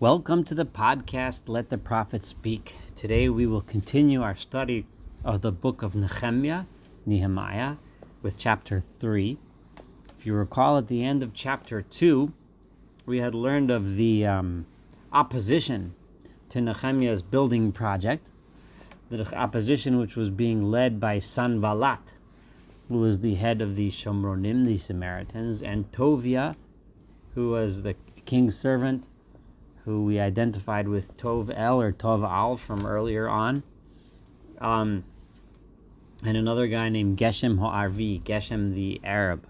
Welcome to the podcast, Let the Prophet Speak. Today we will continue our study of the book of Nehemiah, with chapter 3. If you recall, at the end of chapter 2, we had learned of the opposition to Nehemiah's building project, the opposition which was being led by Sanvalat, who was the head of the Shomronim, the Samaritans, and Tovia, who was the king's servant, who we identified with Tov El or Tov Al from earlier on, and another guy named Geshem Ho'arvi, Geshem the Arab.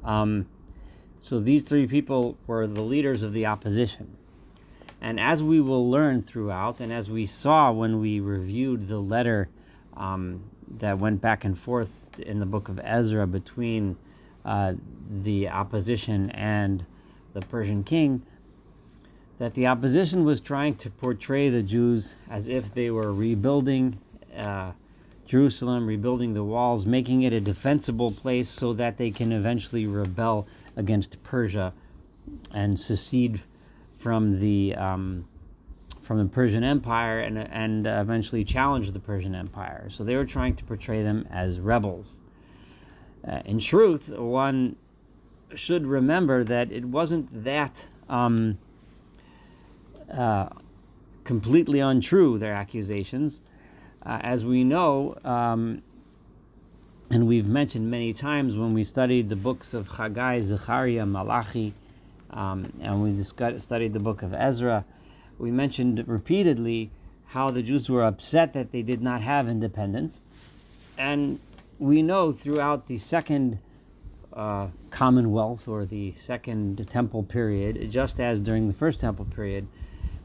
So these three people were the leaders of the opposition. And as we will learn throughout, and as we saw when we reviewed the letter that went back and forth in the book of Ezra between the opposition and the Persian king, that the opposition was trying to portray the Jews as if they were rebuilding Jerusalem, rebuilding the walls, making it a defensible place so that they can eventually rebel against Persia and secede from the Persian Empire and eventually challenge the Persian Empire. So they were trying to portray them as rebels. In truth, one should remember that it wasn't that completely untrue, their accusations. As we know, and we've mentioned many times when we studied the books of Haggai, Zechariah, Malachi, and we studied the book of Ezra, we mentioned repeatedly how the Jews were upset that they did not have independence. And we know throughout the second Commonwealth, or the second Temple period, just as during the first Temple period,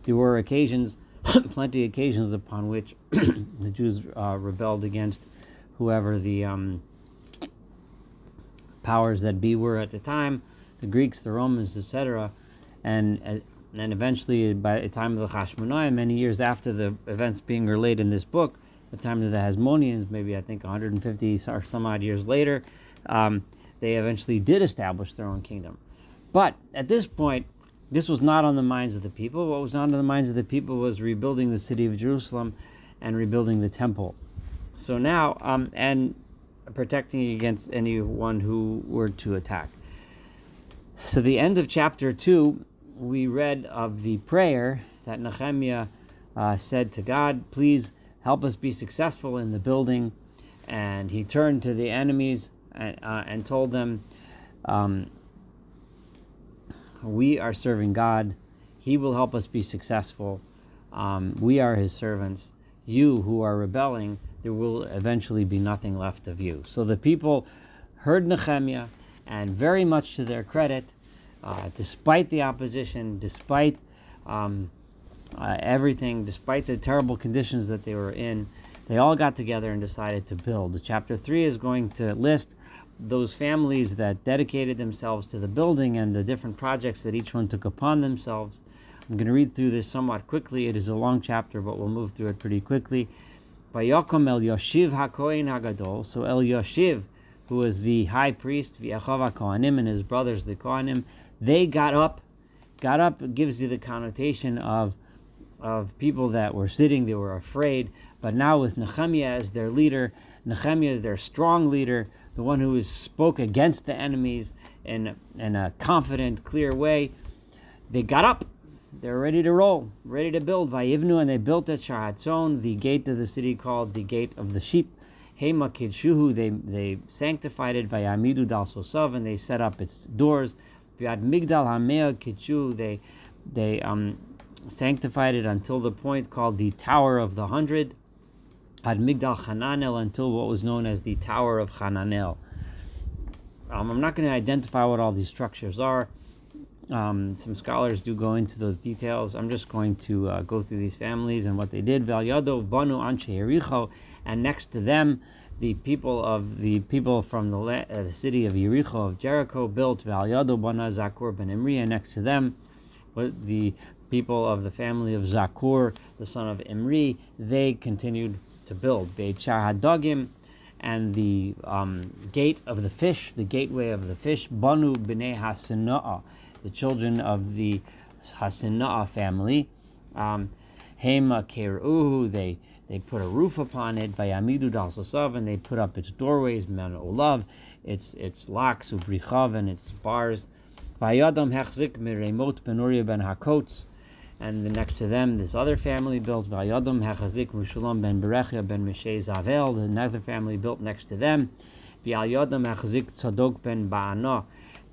there were occasions, plenty of occasions upon which the Jews rebelled against whoever the powers that be were at the time, the Greeks, the Romans, etc. And eventually, by the time of the Hashmonaim, many years after the events being relayed in this book, the time of the Hasmoneans, maybe I think 150 or some odd years later, they eventually did establish their own kingdom. But at this point, this was not on the minds of the people. What was on the minds of the people was rebuilding the city of Jerusalem and rebuilding the temple. So now, and protecting against anyone who were to attack. So the end of chapter 2, we read of the prayer that Nehemiah said to God, please help us be successful in the building. And he turned to the enemies and told them, we are serving God. He will help us be successful. We are his servants. You who are rebelling, there will eventually be nothing left of you. So the people heard Nehemiah, and very much to their credit, despite the opposition, despite everything, despite the terrible conditions that they were in, they all got together and decided to build. Chapter 3 is going to list those families that dedicated themselves to the building and the different projects that each one took upon themselves. I'm going to read through this somewhat quickly. It is a long chapter, but we'll move through it pretty quickly. Vayokom El Yoshiv HaKohen HaGadol. So El Yoshiv, who was the high priest, V'Echov HaKohanim, and his brothers, the Kohanim, they got up. Got up gives you the connotation of people that were sitting, they were afraid. But now with Nehemiah as their leader, Nehemiah, their strong leader, the one who spoke against the enemies in a confident, clear way, they got up. They're ready to roll, ready to build. Vayivnu, and they built at Shahatzon, the gate of the city called the Gate of the Sheep. Hema Kidshuhu, they sanctified it. Vayamidu Dal Sosav, and they set up its doors. Vyad Migdal Hamea Kidshu, they sanctified it until the point called the Tower of the 100. Ad Migdal Hananel, until what was known as the Tower of Hananel. I'm not going to identify what all these structures are. Some scholars do go into those details. I'm just going to go through these families and what they did. Valyado Banu Anshe Yericho, and next to them, the people from the city of Yericho, of Jericho, built. Valyado Bana Zakur ben Imri, and next to them, the people of the family of Zakur, the son of Imri, they continued to build. Beit Shahadagim, and the gate of the fish, the gateway of the fish, Banu B'nei HaSina'ah, the children of the Hasinah family. Hema Keruhu, they put a roof upon it. Vayamidu dalsosav, and they put up its doorways. Man olav, its locks. Ubrichav, and its bars. Vayadam hechzik miremot ben Uriah ben Hakots, and next to them this other family built. Vayadam hechazik Mushulam ben Berechia ben Mishei Zavel, another family built next to them. Vayadam hechazik Tzadok ben Ba'ana,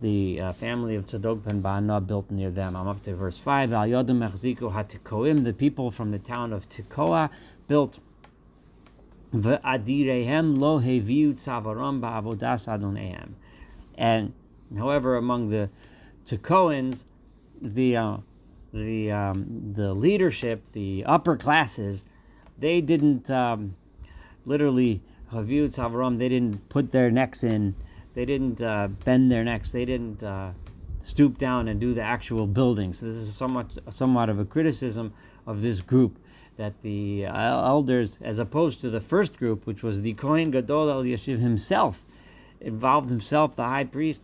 the family of Tzadok ben Ba'ana built near them. I'm up to verse 5. Vayadam hechziku hatikoim, the people from the town of Tekoa built. V'adirehem lo heviu tzavaram ba'avodas adonehem. And however, among the Tekoans, the leadership, the upper classes, they didn't literally haviu tzavaram. They didn't put their necks in. They didn't bend their necks. They didn't stoop down and do the actual building. So this is somewhat of a criticism of this group, that the elders, as opposed to the first group, which was the Kohen Gadol El Yeshiv himself, involved himself, the high priest,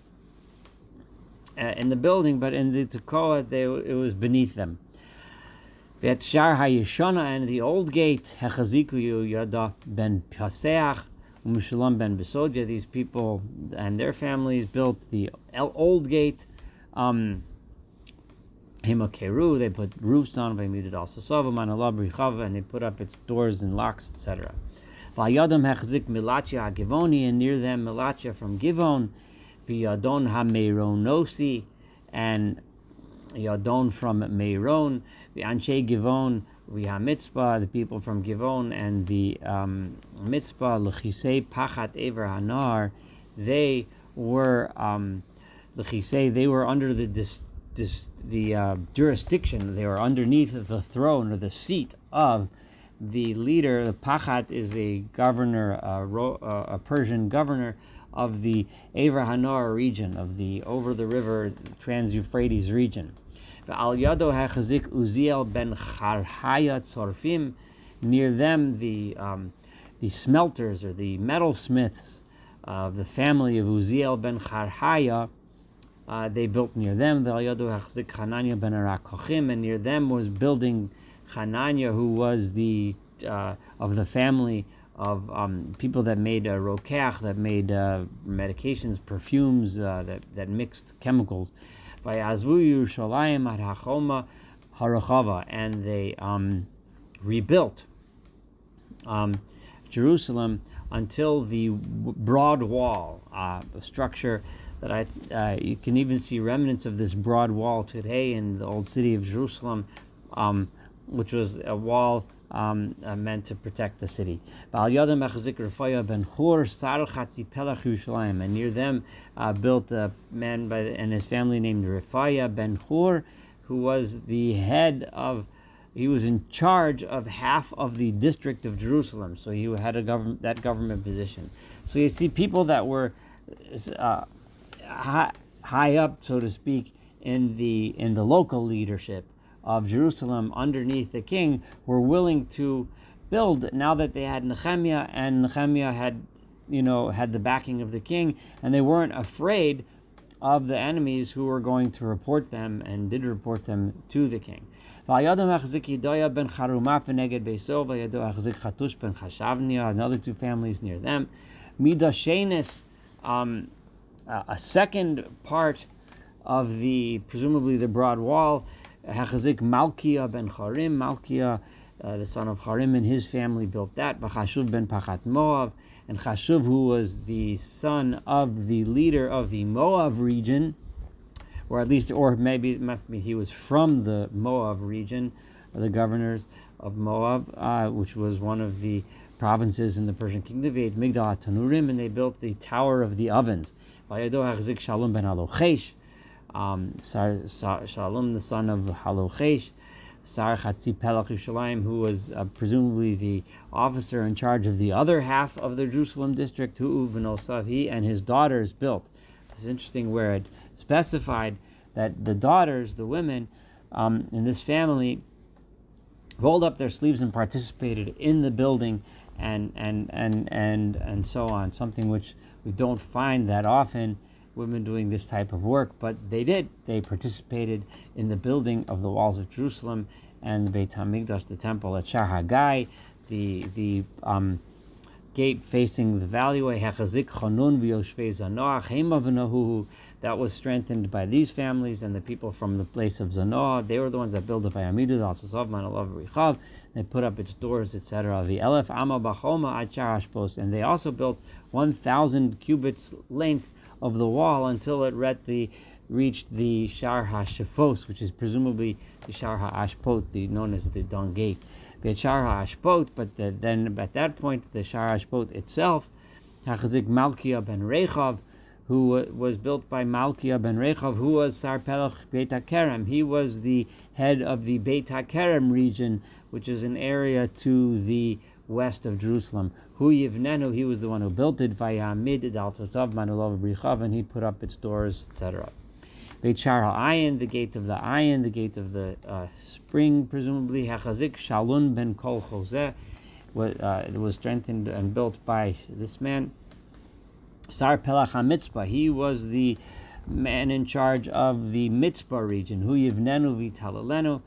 in the building, but in the Tekoa, it was beneath them. Vet Shar HaYeshana, and the old gate, Hechaziku Yada ben Paseach, Umushalam ben Besodia, these people and their families built the old gate. Himakeru, they put roofs on, Vayimidud al-Sasava, Manalab Richava, and they put up its doors and locks, etc. Vayadam Hechzik Milachia HaGivoni, and near them Milachia from Givon, V'yadon HaMeironosi, and Yadon from Meiron, the Anshe Givon, V'ha-Mitzpah, the people from Givon, and the Mitzpah, L'chisei Pachat Ever Hanar, they were L'chisei, they were under the jurisdiction, they were underneath the throne or the seat of the leader. The Pachat is a governor, a Persian governor of the Ever Hanar region, of the over the river Trans-Euphrates region. Al Yado HaChazik Uziel ben Charhaya Tzorfim, near them the smelters or the metalsmiths of the family of Uziel ben Charhaya, they built near them. Al Yado HaChazik Hanania ben Arakochim, and near them was building Hanania, who was the of the family of people that made rokeach, that made medications, perfumes, that mixed chemicals. Vayazvu Yerushalayim ad hachoma harachava, and they rebuilt Jerusalem until the broad wall, the structure that you can even see remnants of this broad wall today in the old city of Jerusalem, which was a wall meant to protect the city. And near them built a man and his family named Rephaiah ben Hur, who was the head of, he was in charge of half of the district of Jerusalem. So he had that government position. So you see people that were high up, so to speak, in the local leadership of Jerusalem underneath the king, were willing to build now that they had Nehemiah, and Nehemiah had the backing of the king, and they weren't afraid of the enemies who were going to report them and did report them to the king. Another two families near them. Midashenis, a second part of presumably the broad wall, Hachazik Malkiah ben Charim, Malkiah, the son of Charim, and his family built that. Chashuv ben Pachat Moab, and Chashuv, who was the son of the leader of the Moab region, or maybe it must be he was from the Moab region, the governors of Moab, which was one of the provinces in the Persian kingdom. Migdal Tanurim, and they built the Tower of the Ovens. Vayado Hachazik Shalom ben Alochesh, Shalom, the son of Halochesh, Sar Chatzi Pelach Yerushalayim, who was presumably the officer in charge of the other half of the Jerusalem district, who V'nosav, he and his daughters built. It's interesting where it specified that the daughters, the women in this family, rolled up their sleeves and participated in the building and so on. Something which we don't find that often women doing this type of work, but they did. They participated in the building of the walls of Jerusalem and the Beit HaMikdash, the temple at Shar Hagai, the gate facing the valley-way, Hechazik Chanun v'Yoshvei Zanoah, Hema v'Nahuhu, that was strengthened by these families and the people from the place of Zanoah. They were the ones that built it by Amidu, Al-Sasov, Manalav, Richav. They put up its doors, etc. The Elef Amma Bachoma at Shar Hashpos, and they also built 1,000 cubits length of the wall until it reached the Shar HaShafos, which is presumably the Shar HaAshpot, known as the Dung Gate. The Shar HaAshpot, but then at that point, the Shar HaAshpot itself, Hachazik Malkia ben Rechav, who was built by Malkia ben Rechav, who was Sar Pelach Beit HaKerem. He was the head of the Beit HaKerem region, which is an area to the west of Jerusalem. Hu Yivnenu, he was the one who built it, Vayamid Dal Totav Manulav Brichav, and he put up its doors, etc. Beit Shar HaAyin, the gate of the Ayin, the gate of the spring, presumably. Hachazik Shalun ben Kol Choseh, it was strengthened and built by this man. Sar Pelach HaMitzpah, he was the man in charge of the Mitzpah region. Hu Yivnenu V'Talalenu,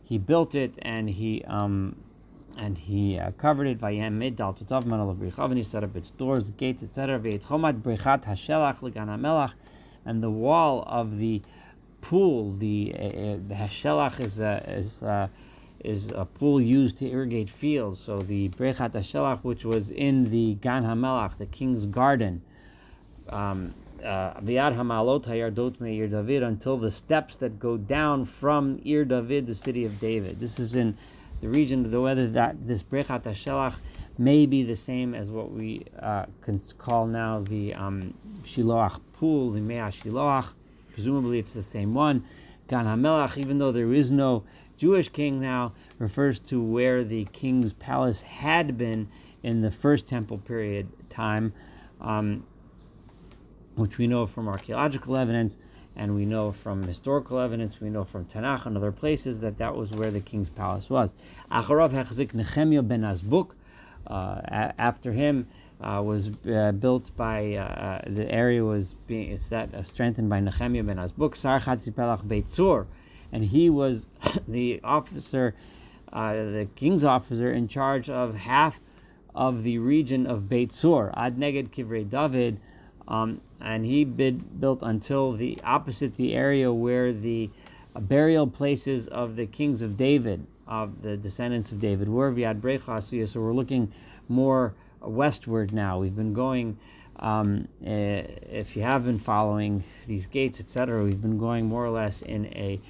he built it and he covered it. Vayamid Dal Totav Manulav Brichav, and he set up its doors, gates, etc. V'Yitchomat Brechat HaShelach L'Gan HaMelach, and the wall of the pool, the Hashelach is a pool used to irrigate fields. So the Brechat Hashelach, which was in the Gan HaMelach, the king's garden, Viad HaMalot HaYardot Me'ir David, until the steps that go down from Ir David, the city of David. This is in the region of whether that this Brechat Hashelach may be the same as what we can call now the Shiloach pool, the Mea Shiloach. Presumably it's the same one. Gan HaMelach, even though there is no Jewish king now, refers to where the king's palace had been in the first temple period time, which we know from archaeological evidence, and we know from historical evidence, we know from Tanakh and other places that was where the king's palace was. Acharav Hechzik Nehemiah ben Azbuk, after him was built by, the area was being strengthened by Nehemiah ben Azbuk, Sar Chatzi Pelach Beit Tzur, and he was the officer, the king's officer in charge of half of the region of Beit Tzur, Ad Neged Kivrei David, and he built until the opposite the area where the burial places of the kings of David, of the descendants of David, were Viad Brecha Asiyah. So we're looking more westward now. We've been going, if you have been following these gates, etc., we've been going more or less in a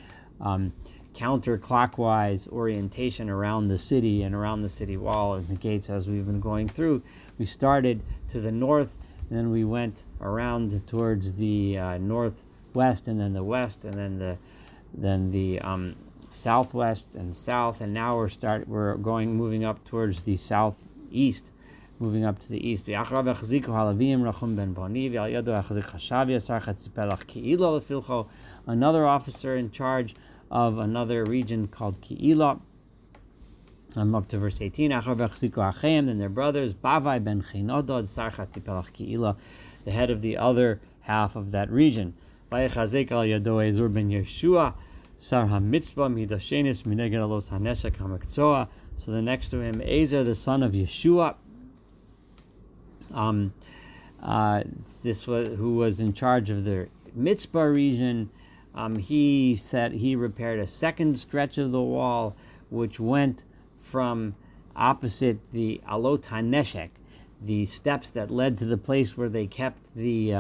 counterclockwise orientation around the city and around the city wall and the gates as we've been going through. We started to the north, and then we went around towards the northwest, and then the west, and then the southwest and south, and now we're moving up towards the southeast, moving up to the east. The another officer in charge of another region called Ke'ilah. I'm up to verse 18. Then their brothers, Bavai ben Chinodod, Sar Chatzi Pelach Ke'ilah, the head of the other half of that region. Vayechazek al Yado Ezur ben Yeshua, Sar HaMitzpah Midashenis Mineged Alos HaNeshek HaMakzoah. So the next to him, Ezer, the son of Yeshua, who was in charge of the Mitzpah region. He said he repaired a second stretch of the wall, which went from opposite the Alot HaNeshek, the steps that led to the place where they kept the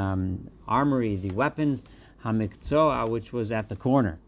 armory, the weapons, HaMikzoah, which was at the corner.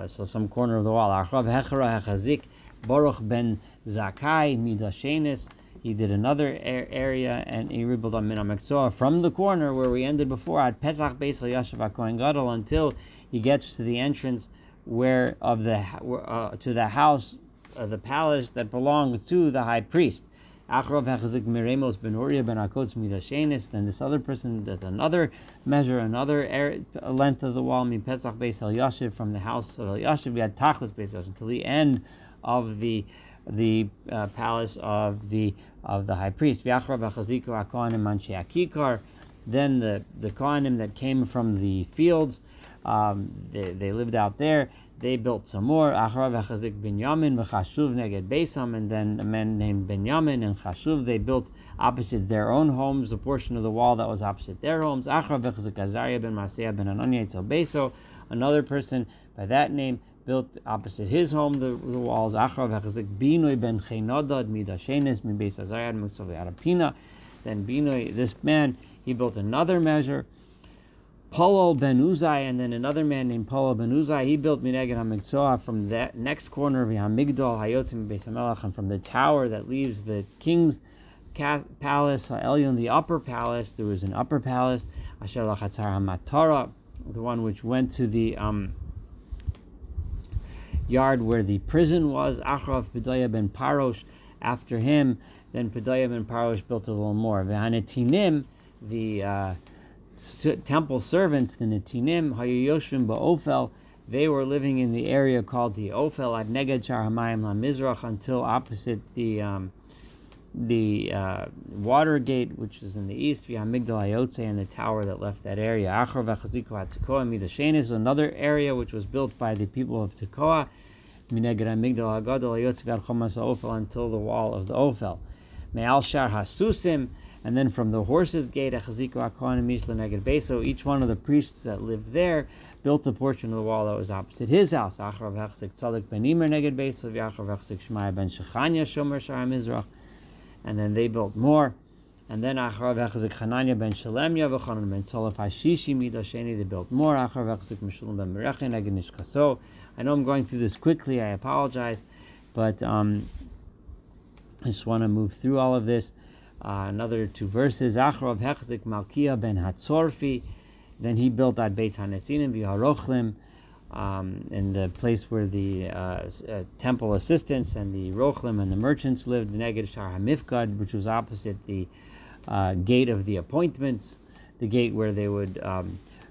So some corner of the wall. Archav Hechara Hechazik, Baruch ben Zakai, Midashenis. He did another area, and he rebuilt on Min HaMikzoah from the corner where we ended before, at Pesach Beis Yashav HaKohen Gadol, until he gets to the entrance to the house, the palace that belonged to the high priest. Achrav Hechazik Miremos ben Uriah ben Akotz Midashenis. Then this other person did another measure, another length of the wall, Min Pesach Beis Yashav, from the house of Yashav, we had Tachlis Beis Yashav, until the end of the palace of the high priest. V'achrav Hechaziku HaKohanim Anshe HaKikar. Then the Kohanim that came from the fields, they lived out there. They built some more. Acharav Hachazik Binyamin v'Chashuv neged Beisam, and then a man named Binyamin and Chashuv, they built opposite their own homes, the portion of the wall that was opposite their homes. Acharav Hachazik Azariah ben Maaseiah ben Ananiah Etzel Beiso, another person by that name built opposite his home the walls. Acharav Hachazik Binui ben Cheinodad Midashenis min Beis Azariah Mutzav Arapina. Then Binui, this man, he built another measure. Palal ben Uzai, and then another man named Palal ben Uzai, he built Mineged HaMikzoah from that next corner of HaMigdal, Hayotzim Beis HaMelech, and from the tower that leaves the king's palace, Elyon, the upper palace. There was an upper palace, Asher Lachatzar HaMatara, the one which went to the yard where the prison was. Achrav Pedaya ben Parosh, after him, then Pedaya ben Parosh built a little more. Vehanetinim, the temple servants, the Netinim, Hayoshvim Ba'ofel, they were living in the area called the Ophel at Neged Shar Hamayim LaMizrach, until opposite the water gate, which is in the east, via Migdal Hayotze, and the tower that left that area. Achar v'chaziku ha-Tekoa midashen is another area which was built by the people of Tekoa, Mineged Migdal Hagadol Hayotze v'ad Chomas Ophel, until the wall of the Ophel. Me'al Shar HaSusim, and then from the horses' gate, Achaziku HaKohanim Mishla Neged Beiso, each one of the priests that lived there built the portion of the wall that was opposite his house. Acharav Hechzik Tzadik ben Imer Neged Beiso, V'acharav Hechzik Shmaya ben Shechanya Shomer Shar HaMizrach, and then they built more. And then Acharav Hechzik Chananya ben Shalemya V'chanan ben Solef Hashishi Midasheni, they built more. Acharav Hechzik Meshulam ben Merecha Neged Nishkaso. I know I'm going through this quickly, I apologize, but I just want to move through all of this. Another two verses. Acharav Hechzik Malkiah ben Hatzorfi, then he built at Beit Hanesinim v'Harochlim, in the place where the temple assistants and the Rochlim and the merchants lived, Neged Shar HaMifkad, which was opposite the gate of the appointments, the gate where they would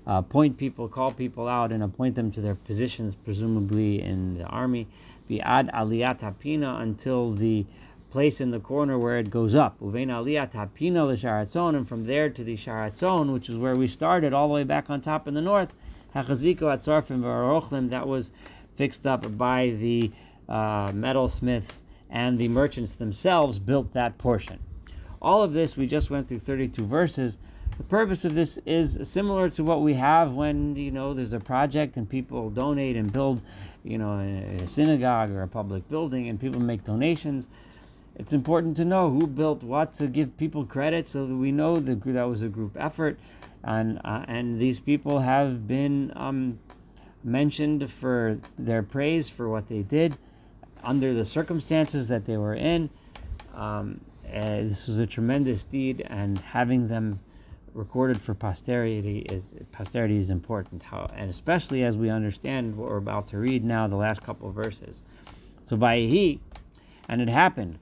appoint people, call people out, and appoint them to their positions, presumably in the army. V'ad Aliyat HaPina, until the place in the corner where it goes up. Uvein Aliyat HaPina l'Sharatzon, and from there to the Sharatzon, which is where we started, all the way back on top in the north. Hachaziko Atzarfim v'Arochlim, that was fixed up by the metalsmiths, and the merchants themselves built that portion. All of this, we just went through 32 verses. The purpose of this is similar to what we have when, there's a project and people donate and build, a synagogue or a public building, and people make donations. It's important to know who built what, to give people credit so that we know that was a group effort. And these people have been mentioned for their praise for what they did under the circumstances that they were in. This was a tremendous deed, and having them recorded for posterity is important. And especially as we understand what we're about to read now, the last couple of verses. So Vayehi, and it happened,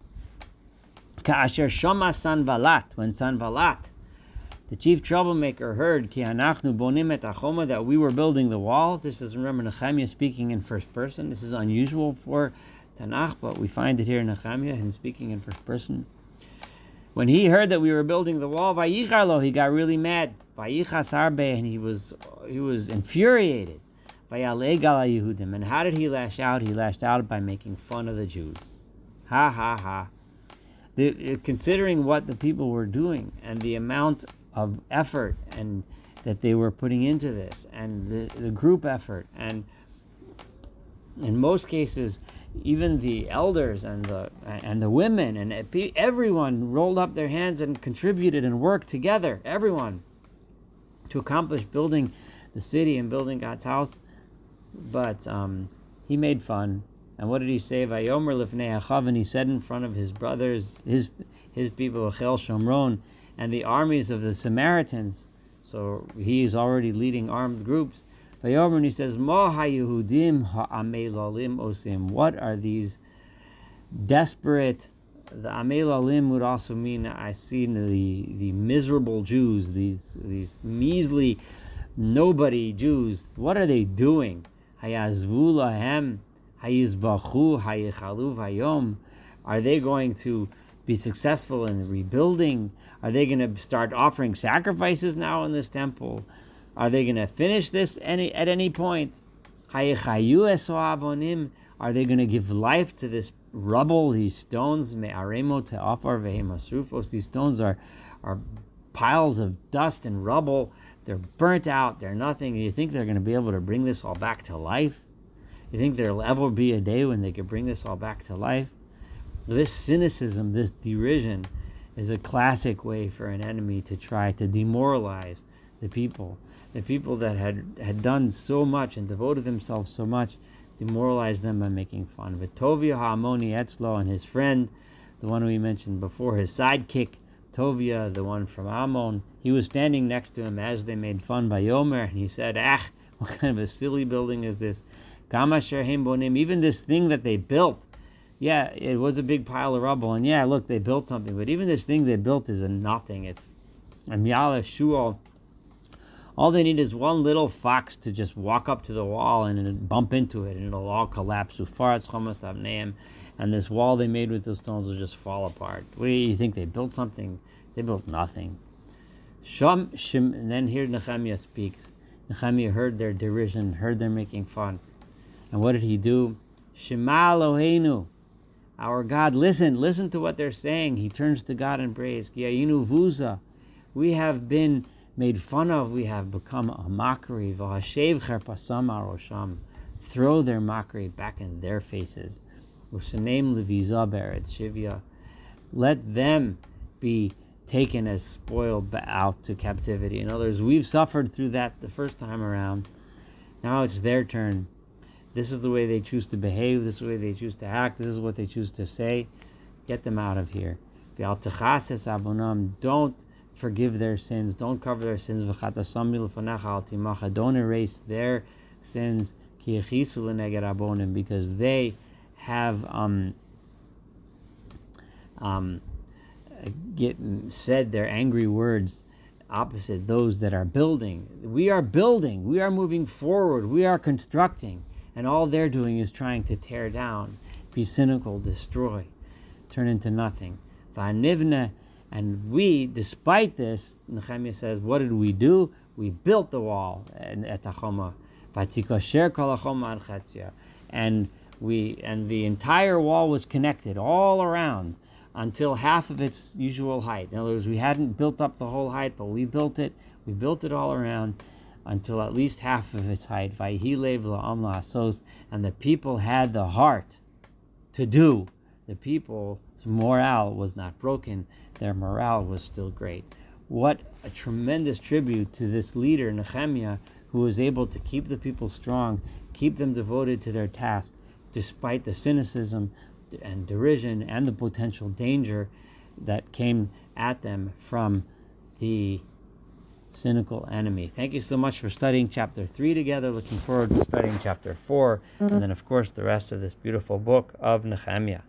Ka'asher Shoma Sanvalat, when Sanvalat, the chief troublemaker, heard Ki Hanachnu Bonim et Achoma, that we were building the wall. This is, remember, Nehemiah speaking in first person. This is unusual for Tanakh, but we find it here in Nehemiah, him speaking in first person. When he heard that we were building the wall, Vayichalo, he got really mad. Vayichas Arbe, and he was infuriated. Vayale Gala Yehudim, and how did he lash out? He lashed out by making fun of the Jews. Ha ha ha. Considering what the people were doing and the amount of effort and that they were putting into this, and the group effort, and in most cases even the elders and the women and everyone rolled up their hands and contributed and worked together, everyone, to accomplish building the city and building God's house. But he made fun. And what did he say? Vayomer lifnei achav, and he said in front of his brothers, his people, Chel Shomron, and the armies of the Samaritans. So he is already leading armed groups. Vayomer, and he says, Mo haYehudim ha'amelalim osim. What are these desperate? The amelalim would also mean, I see the miserable Jews, these measly nobody Jews. What are they doing? Hayazvu lahem. Hayizbachu hayichalu vayom. Are they going to be successful in rebuilding? Are they going to start offering sacrifices now in this temple? Are they going to finish this at any point? Are they going to give life to this rubble, these stones? These stones are piles of dust and rubble. They're burnt out. They're nothing. You think they're going to be able to bring this all back to life? You think there'll ever be a day when they could bring this all back to life? This cynicism, this derision, is a classic way for an enemy to try to demoralize the people. The people that had done so much and devoted themselves so much, demoralize them by making fun. V'Tovia ha'amoni etzlo, and his friend, the one we mentioned before, his sidekick, Tovia, the one from Ammon, he was standing next to him as they made fun by Yomer, and he said, what kind of a silly building is this? Kama sherhem bonim, even this thing that they built, yeah, it was a big pile of rubble, and yeah, look, they built something, but even this thing they built is a nothing. It's a miala shual. All they need is one little fox to just walk up to the wall and bump into it, and it'll all collapse. And this wall they made with the stones will just fall apart. What do you think? They built something? They built nothing. And then here Nehemiah speaks. Nehemiah heard their derision, heard their making fun. And what did he do? Shema Eloheinu, our God, listen to what they're saying. He turns to God in praise. Ki ayinu vuza, we have been made fun of, we have become a mockery. V'hashev cherpasam arosham, throw their mockery back in their faces. U'senem leviza be'eretz shivya, let them be taken as spoil out to captivity. In other words, we've suffered through that the first time around. Now it's their turn. This is the way they choose to behave. This is the way they choose to act. This is what they choose to say. Get them out of here. Don't forgive their sins. Don't cover their sins. Don't erase their sins. Because they have said their angry words opposite those that are building. We are building. We are moving forward. We are constructing. And all they're doing is trying to tear down, be cynical, destroy, turn into nothing. And we, despite this, Nehemiah says, what did we do? We built the wall at Hachoma. And the entire wall was connected all around until half of its usual height. In other words, we hadn't built up the whole height, but we built it. We built it all around until at least half of its height. And the people had the heart to do. The people's morale was not broken. Their morale was still great. What a tremendous tribute to this leader, Nehemiah, who was able to keep the people strong, keep them devoted to their task, despite the cynicism and derision and the potential danger that came at them from the cynical enemy. Thank you so much for studying chapter 3 together. Looking forward to studying chapter 4, and then of course the rest of this beautiful book of Nehemiah.